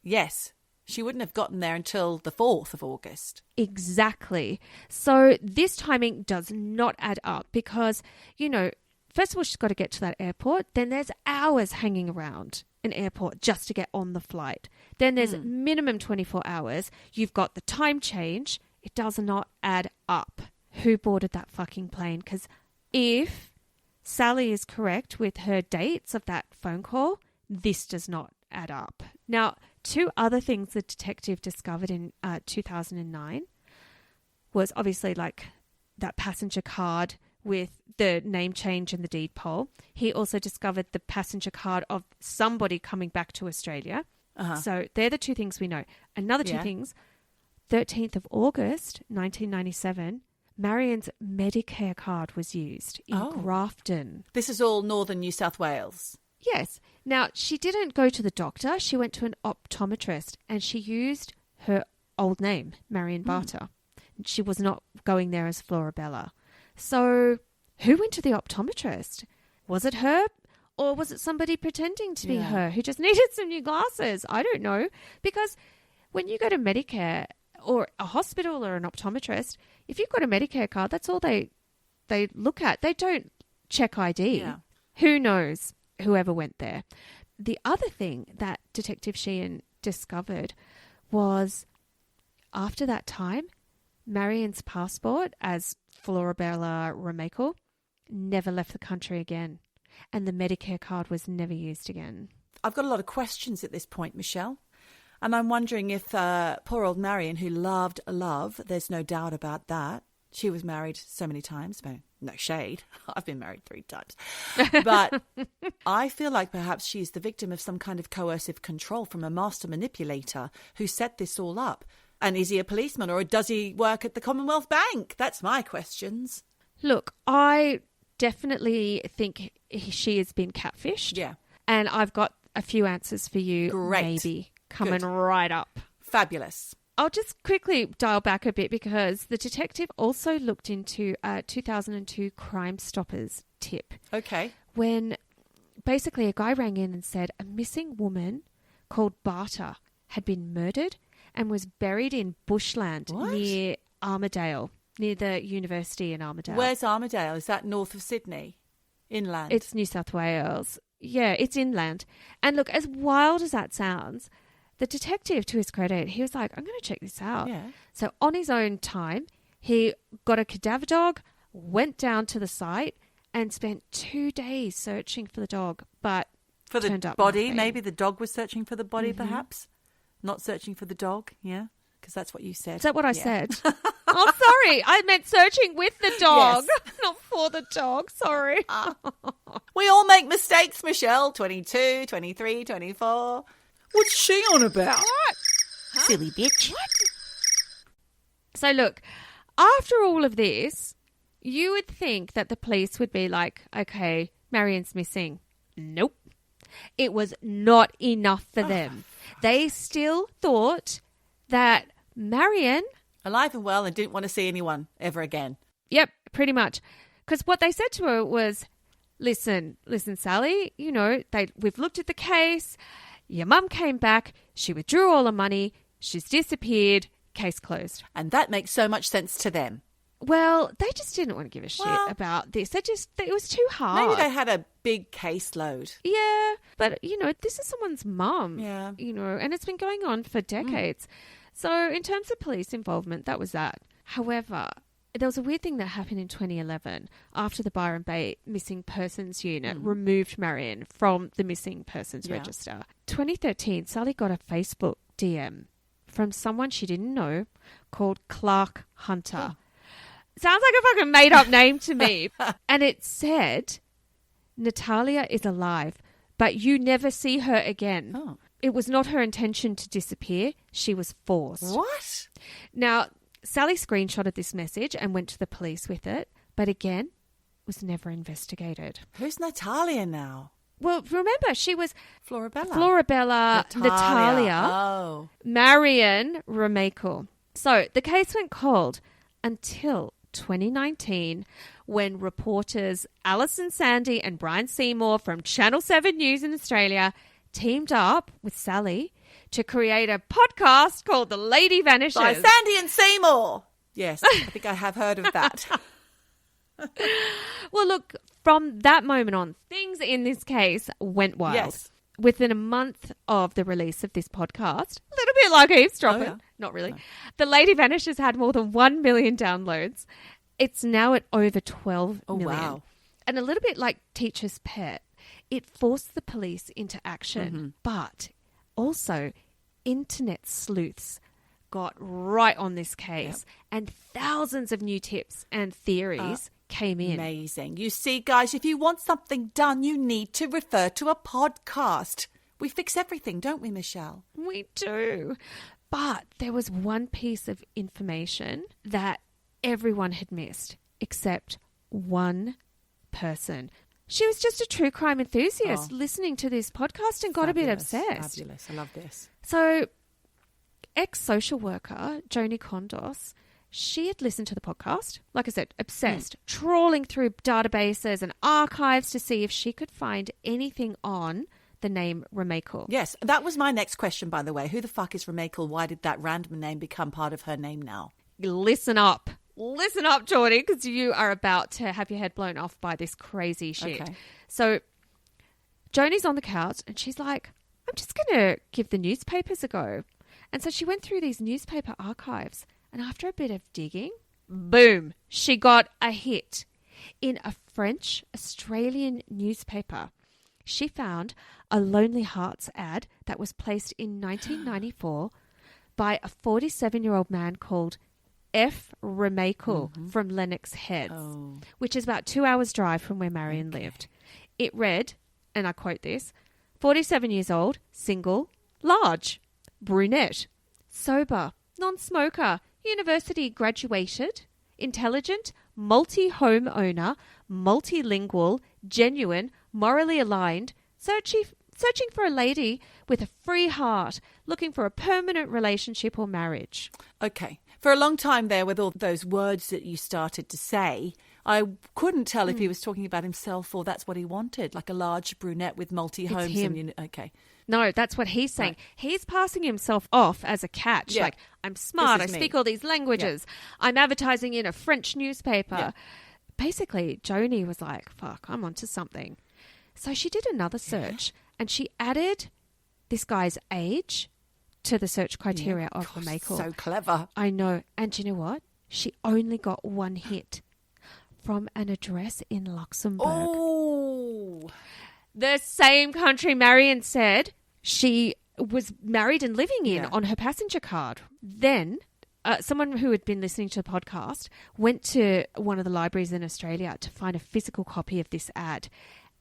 Yes, she wouldn't have gotten there until the 4th of August. Exactly. So this timing does not add up because, you know, first of all, she's got to get to that airport. Then there's hours hanging around an airport just to get on the flight. Then there's minimum 24 hours. You've got the time change. It does not add up. Who boarded that fucking plane? Because if Sally is correct with her dates of that phone call, this does not add up. Now, two other things the detective discovered in 2009 was obviously like that passenger card with the name change and the deed poll. He also discovered the passenger card of somebody coming back to Australia. So they're the two things we know. Another two things, 13th of August, 1997, Marion's Medicare card was used in Grafton. This is all northern New South Wales. Yes. Now, she didn't go to the doctor. She went to an optometrist and she used her old name, Marion Barter. She was not going there as Florabella. So who went to the optometrist? Was it her or was it somebody pretending to be her who just needed some new glasses? I don't know. Because when you go to Medicare or a hospital or an optometrist, if you've got a Medicare card, that's all they look at. They don't check ID. Yeah. Who knows whoever went there. The other thing that Detective Sheehan discovered was after that time, Marion's passport as Florabella Romakel never left the country again. And the Medicare card was never used again. I've got a lot of questions at this point, Michelle. And I'm wondering if poor old Marion, who loved love, there's no doubt about that. She was married so many times. No shade. I've been married 3 times. But I feel like perhaps she's the victim of some kind of coercive control from a master manipulator who set this all up. And is he a policeman or does he work at the Commonwealth Bank? That's my questions. Look, I definitely think she has been catfished. Yeah. And I've got a few answers for you. Great. Maybe coming Good. right up. Fabulous. I'll just quickly dial back a bit because the detective also looked into a 2002 Crime Stoppers tip. Okay. When basically a guy rang in and said a missing woman called Barter had been murdered and was buried in bushland near Armidale, near the university in Armidale. Where's Armidale? Is that north of Sydney? Inland? It's New South Wales. Yeah, it's inland. And look, as wild as that sounds, the detective, to his credit, he was like, I'm going to check this out. Yeah. So on his own time, he got a cadaver dog, went down to the site and spent 2 days searching for the dog, but For the turned up body? nothing. Maybe the dog was searching for the body, perhaps? Not searching for the dog? Yeah? Because that's what you said. Is that what I Yeah. said? Oh, sorry. I meant searching with the dog, Yes. not for the dog. Sorry. We all make mistakes, Michelle. 22, 23, 24. What's she on about? Silly bitch. So look, after all of this, you would think that the police would be like, okay, Marion's missing. Nope. It was not enough for them. They still thought that Marion Alive and well and didn't want to see anyone ever again. Yep, pretty much. Because what they said to her was, listen, Sally, we've looked at the case. Your mum came back. She withdrew all her money. She's disappeared. Case closed. And that makes so much sense to them. Well, they just didn't want to give a shit about this. It was too hard. Maybe they had a big caseload. Yeah, but, this is someone's mum. Yeah. And it's been going on for decades. So in terms of police involvement, that was that. However, there was a weird thing that happened in 2011 after the Byron Bay Missing Persons Unit removed Marion from the Missing Persons Register. 2013, Sally got a Facebook DM from someone she didn't know called Clark Hunter. Sounds like a fucking made-up name to me. And it said, Natalia is alive, but you never see her again. Oh. It was not her intention to disappear. She was forced. What? Now, Sally screenshotted this message and went to the police with it, but again, was never investigated. Who's Natalia now? Well, remember, she was Florabella. Natalia. Oh. Marion Barter. So the case went cold until 2019 when reporters Alison Sandy and Brian Seymour from Channel 7 News in Australia teamed up with Sally to create a podcast called The Lady Vanishes. By Sandy and Seymour. Yes, I think I have heard of that. Well, look, from that moment on, things in this case went wild. Yes. Within a month of the release of this podcast, a little bit like Eavesdroppin, not really, The Lady Vanishes had more than 1 million downloads. It's now at over 12 million. Wow. And a little bit like Teacher's Pet, it forced the police into action, but also internet sleuths got right on this case and thousands of new tips and theories came in. Amazing. You see, guys, if you want something done, you need to refer to a podcast. We fix everything, don't we, Michelle? We do. But there was one piece of information that everyone had missed except one person. She was just a true crime enthusiast listening to this podcast and got a bit obsessed. Fabulous. I love this. So, ex-social worker Joni Kondos, she had listened to the podcast, like I said, obsessed, trawling through databases and archives to see if she could find anything on the name Remakel. Yes, that was my next question, by the way. Who the fuck is Remakel? Why did that random name become part of her name now? Listen up. Listen up, Geordie, because you are about to have your head blown off by this crazy shit. Okay. So, Joni's on the couch and she's like, I'm just going to give the newspapers a go. And so she went through these newspaper archives and after a bit of digging, boom, she got a hit. In a French-Australian newspaper, she found a Lonely Hearts ad that was placed in 1994 by a 47-year-old man called F. Remakel from Lennox Heads, which is about 2 hours' drive from where Marion lived. It read, and I quote this, 47 years old, single, large, brunette, sober, non-smoker, university graduated, intelligent, multi-home owner, multilingual, genuine, morally aligned, searching for a lady with a free heart, looking for a permanent relationship or marriage. Okay. For a long time there, with all those words that you started to say, I couldn't tell if he was talking about himself or that's what he wanted, like a large brunette with multi-homes. It's him. Okay. No, that's what he's saying. Right. He's passing himself off as a catch. Yeah. Like, I'm smart, I speak all these languages. Yeah. I'm advertising in a French newspaper. Yeah. Basically, Joni was like, fuck, I'm onto something. So she did another search and she added this guy's age to the search criteria of Remakel. So clever. I know. And do you know what? She only got one hit from an address in Luxembourg. Oh. The same country Marion said she was married and living in on her passenger card. Then someone who had been listening to the podcast went to one of the libraries in Australia to find a physical copy of this ad.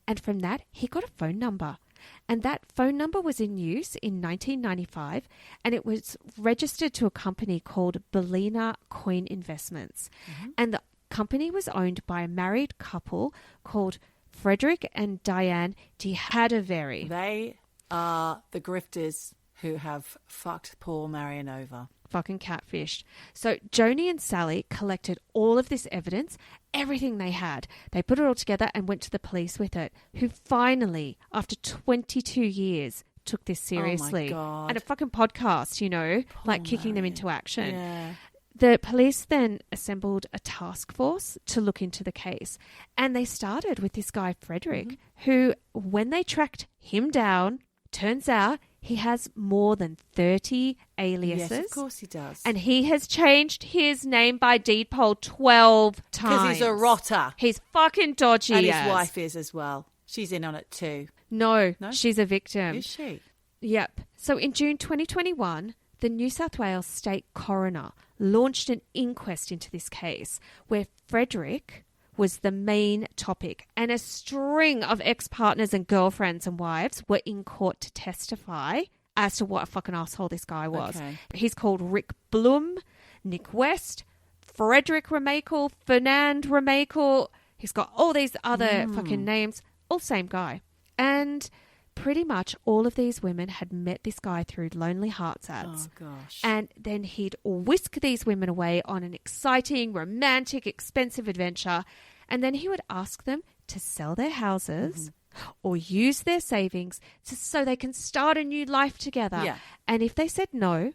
And from that, he got a phone number. And that phone number was in use in 1995 and it was registered to a company called Bellina Coin Investments. And the company was owned by a married couple called Frederick and Diane de Hadevery. They are the grifters who have fucked poor Marion over. fucking catfished. So Joni and Sally collected all of this evidence, everything they had. They put it all together and went to the police with it, who finally, after 22 years, took this seriously. Oh my God. And a fucking podcast, you know, Poor like kicking them Marion. into action. Yeah. The police then assembled a task force to look into the case. And they started with this guy, Frederick, who, when they tracked him down, turns out he has more than 30 aliases. Yes, of course he does. And he has changed his name by deed poll 12 times. Because he's a rotter. He's fucking dodgy. And his as. wife is as well. She's in on it too. No, No? she's a victim. Is she? Yep. So in June 2021, the New South Wales State Coroner launched an inquest into this case where Frederick was the main topic and a string of ex-partners and girlfriends and wives were in court to testify as to what a fucking asshole this guy was. Okay. He's called Rick Blum, Nick West, Frederick Remakel, Fernand Remakel. He's got all these other fucking names, all same guy. And pretty much all of these women had met this guy through Lonely Hearts ads. Oh, gosh. And then he'd whisk these women away on an exciting, romantic, expensive adventure. And then he would ask them to sell their houses or use their savings so they can start a new life together. Yeah. And if they said no,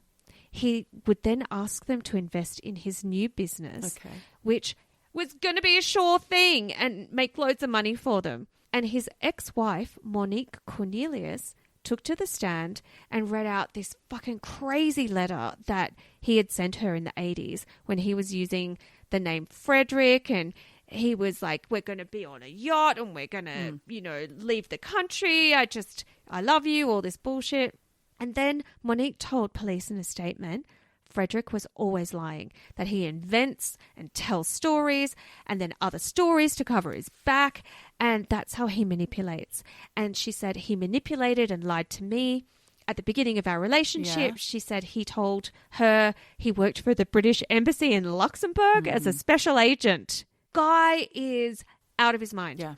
he would then ask them to invest in his new business, Okay. which was going to be a sure thing and make loads of money for them. And his ex-wife, Monique Cornelius, took to the stand and read out this fucking crazy letter that he had sent her in the 80s when he was using the name Frederick, and he was like, we're going to be on a yacht and we're going to, you know, leave the country. I love you, all this bullshit. And then Monique told police in a statement Frederick was always lying, that he invents and tells stories and then other stories to cover his back, and that's how he manipulates. And she said he manipulated and lied to me. At the beginning of our relationship, Yeah. she said he told her he worked for the British Embassy in Luxembourg as a special agent. Guy is out of his mind. Yeah.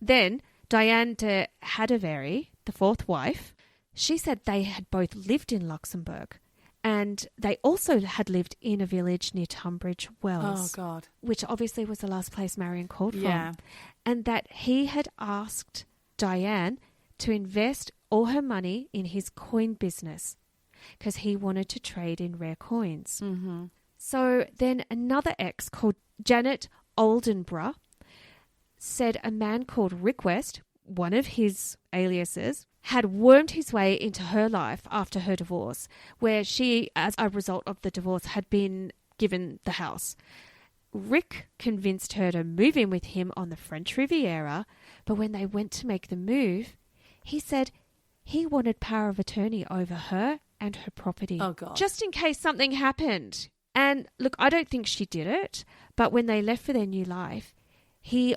Then Diane de Hadevery, the fourth wife, she said they had both lived in Luxembourg. And they also had lived in a village near Tunbridge Wells, Oh, God. which obviously was the last place Marion called Yeah. from. And that he had asked Diane to invest all her money in his coin business because he wanted to trade in rare coins. Mm-hmm. So then another ex called Janet Oldenborough said a man called Rick West, one of his aliases, had wormed his way into her life after her divorce, where she, as a result of the divorce, had been given the house. Rick convinced her to move in with him on the French Riviera, but when they went to make the move, he said he wanted power of attorney over her and her property. Oh, God. Just in case something happened. And look, I don't think she did it, but when they left for their new life, he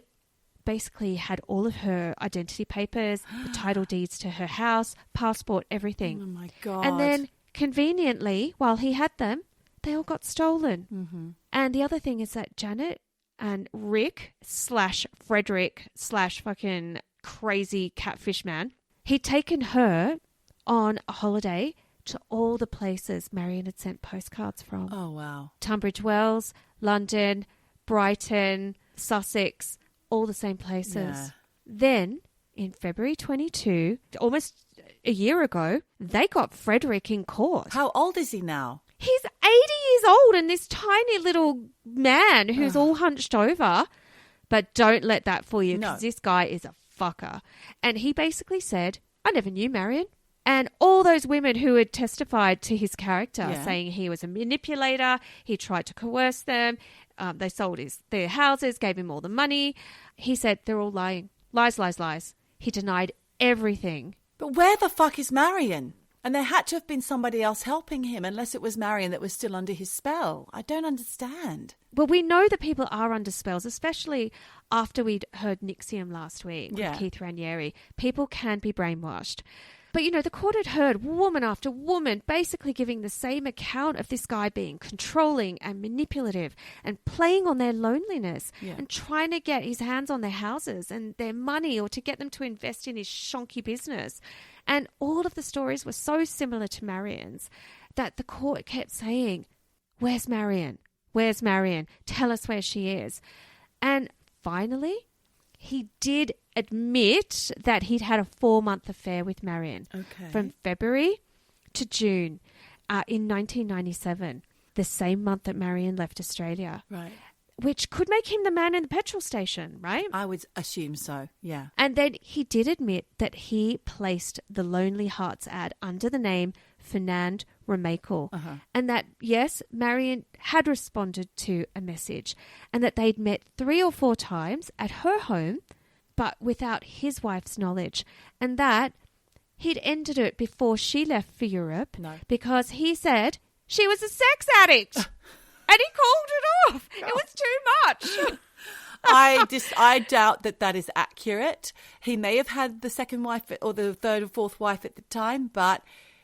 basically had all of her identity papers, the title deeds to her house, passport, everything. Oh, my God. And then, conveniently, while he had them, they all got stolen. Mm-hmm. And the other thing is that Janet and Rick / Frederick / fucking crazy catfish man, he'd taken her on a holiday to all the places Marion had sent postcards from. Oh, wow. Tunbridge Wells, London, Brighton, Sussex, all the same places. Yeah. Then, in February 22, almost a year ago, they got Frederick in court. How old is he now? He's 80 years old and this tiny little man who's all hunched over. But don't let that fool you because this guy is a fucker. And he basically said, I never knew Marion. And all those women who had testified to his character, saying he was a manipulator, he tried to coerce them, they sold their houses, gave him all the money. He said they're all lying. Lies, lies, lies. He denied everything. But where the fuck is Marion? And there had to have been somebody else helping him, unless it was Marion that was still under his spell. I don't understand. Well, we know that people are under spells, especially after we'd heard Nixium last week with Keith Raniere. People can be brainwashed. But, you know, the court had heard woman after woman basically giving the same account of this guy being controlling and manipulative and playing on their loneliness and trying to get his hands on their houses and their money or to get them to invest in his shonky business. And all of the stories were so similar to Marion's that the court kept saying, "Where's Marion? Where's Marion? Tell us where she is." And finally, he did admit that he'd had a 4-month affair with Marion from February to June in 1997, the same month that Marion left Australia. Right. Which could make him the man in the petrol station, right? I would assume so, yeah. And then he did admit that he placed the Lonely Hearts ad under the name Fernand Remakel. And that, yes, Marion had responded to a message and that they'd met 3 or 4 times at her home, but without his wife's knowledge. And that he'd ended it before she left for Europe because he said she was a sex addict. And he called it off. It was too much. I doubt that is accurate. He may have had the second wife or the third or fourth wife at the time, but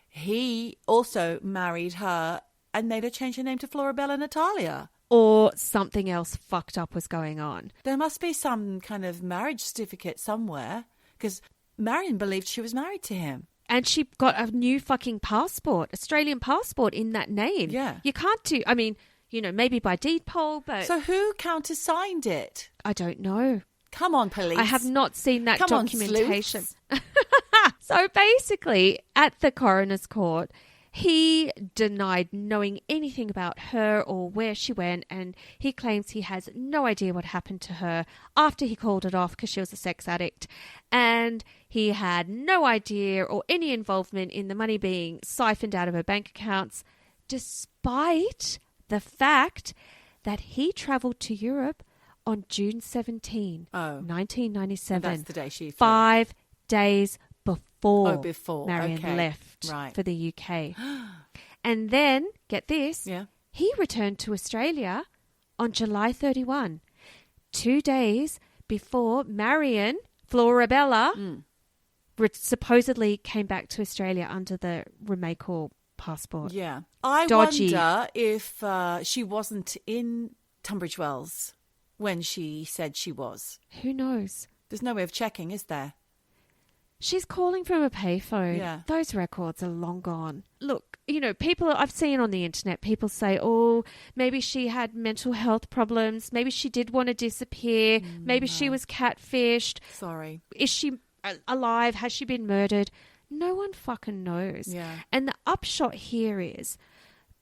he also married her and made her change her name to Florabella Natalia. Or something else fucked up was going on. There must be some kind of marriage certificate somewhere because Marion believed she was married to him. And she got a new fucking passport, Australian passport in that name. Yeah. You can't do, I mean, you know, maybe by deed poll, but... So who countersigned it? I don't know. Come on, police. I have not seen that documentation. On, So basically, at the coroner's court, he denied knowing anything about her or where she went, and he claims he has no idea what happened to her after he called it off because she was a sex addict. And he had no idea or any involvement in the money being siphoned out of her bank accounts, despite the fact that he travelled to Europe on June 17, 1997. That's the day she... 5 days before, before Marion left for the UK. And then, get this, he returned to Australia on July 31, 2 days before Marion, Florabella, supposedly came back to Australia under the Remakel passport. Yeah. I wonder if she wasn't in Tunbridge Wells when she said she was. Who knows? There's no way of checking, is there? She's calling from a payphone. Yeah. Those records are long gone. Look, you know, people I've seen on the internet, people say, oh, maybe she had mental health problems. Maybe she did want to disappear. Maybe she was catfished. Sorry. Is she alive? Has she been murdered? No one fucking knows. Yeah. And the upshot here is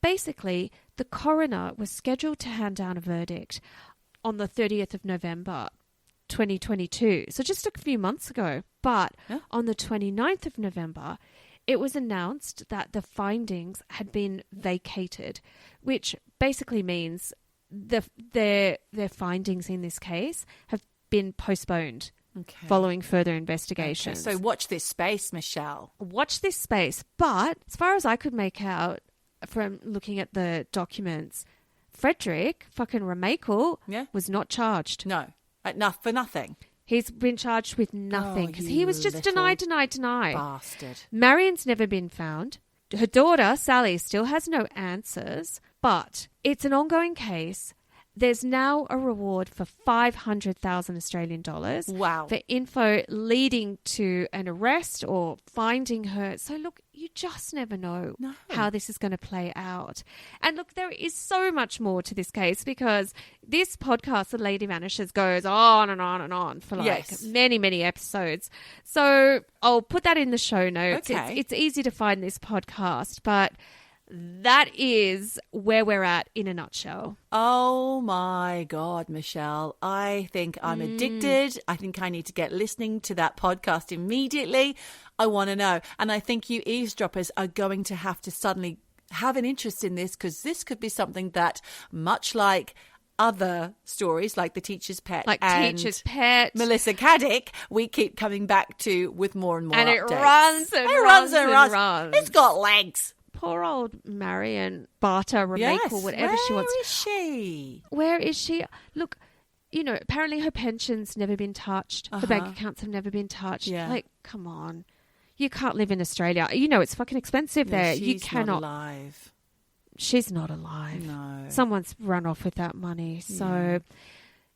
basically the coroner was scheduled to hand down a verdict on the 30th of November, 2022. So just a few months ago. But on the 29th of November, it was announced that the findings had been vacated, which basically means their findings in this case have been postponed following further investigations. Okay, so watch this space, Michelle. Watch this space. But as far as I could make out from looking at the documents, Frederick fucking Remakel was not charged. No, enough for nothing. He's been charged with nothing because he was just denied. Bastard. Marion's never been found. Her daughter, Sally, still has no answers, but it's an ongoing case. There's now a reward for 500,000 Australian dollars. Wow. For info leading to an arrest or finding her. So look, you just never know how this is going to play out. And look, there is so much more to this case because this podcast, The Lady Vanishes, goes on and on and on for many, many episodes. So I'll put that in the show notes. Okay. It's easy to find this podcast, but that is where we're at in a nutshell. Oh my God, Michelle. I think I'm addicted. I think I need to get listening to that podcast immediately. I want to know. And I think you eavesdroppers are going to have to suddenly have an interest in this because this could be something that, much like other stories like The Teacher's Pet and Teacher's Pet, Melissa Caddick, we keep coming back to with more and more and updates. It runs and runs. It's got legs. Poor old Marion Barter, Remakel, whatever she wants. Where is she? Where is she? Look, you know, apparently her pension's never been touched. Her bank accounts have never been touched. Yeah. Like, come on. You can't live in Australia. You know, it's fucking expensive there. She's You cannot. not alive. She's not alive. No. Someone's run off with that money. So,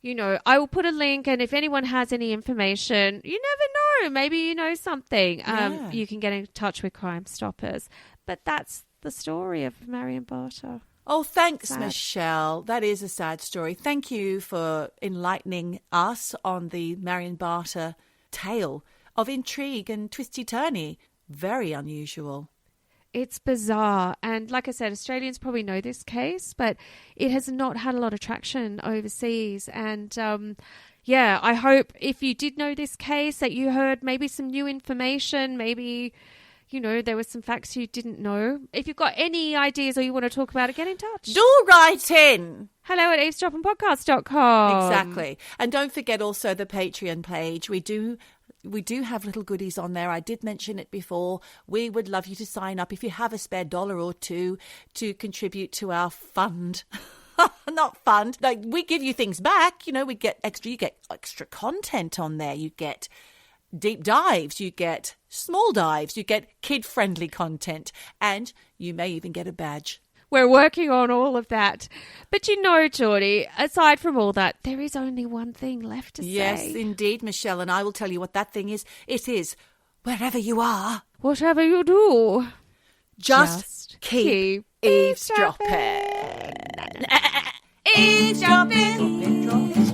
you know, I will put a link, and if anyone has any information, you never know, maybe you know something, you can get in touch with Crime Stoppers. But that's the story of Marion Barter. Oh, thanks, Sad. Michelle. That is a sad story. Thank you for enlightening us on the Marion Barter tale of intrigue and twisty turny. Very unusual. It's bizarre. And like I said, Australians probably know this case, but it has not had a lot of traction overseas. And I hope if you did know this case that you heard maybe some new information, maybe, you know, there were some facts you didn't know. If you've got any ideas or you want to talk about it, get in touch. Do write in. Hello at eavesdroppinpodcast.com. Exactly. And don't forget also the Patreon page. We do have little goodies on there. I did mention it before. We would love you to sign up if you have a spare $1 or $2 to contribute to our fund. Not fund. Like, we give you things back. You know, you get extra content on there. You get deep dives. You get small dives. You get kid-friendly content. And you may even get a badge. We're working on all of that. But you know, Geordie, aside from all that, there is only one thing left to say. Yes, indeed, Michelle. And I will tell you what that thing is. It is, wherever you are, whatever you do, just keep eavesdropping. Eavesdropping.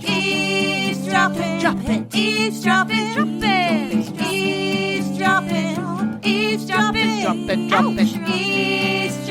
Eavesdropping. Dropping. Eavesdropping. Dropping. Eavesdropping. Eavesdropping. Dropping. Dropping. Eavesdropping.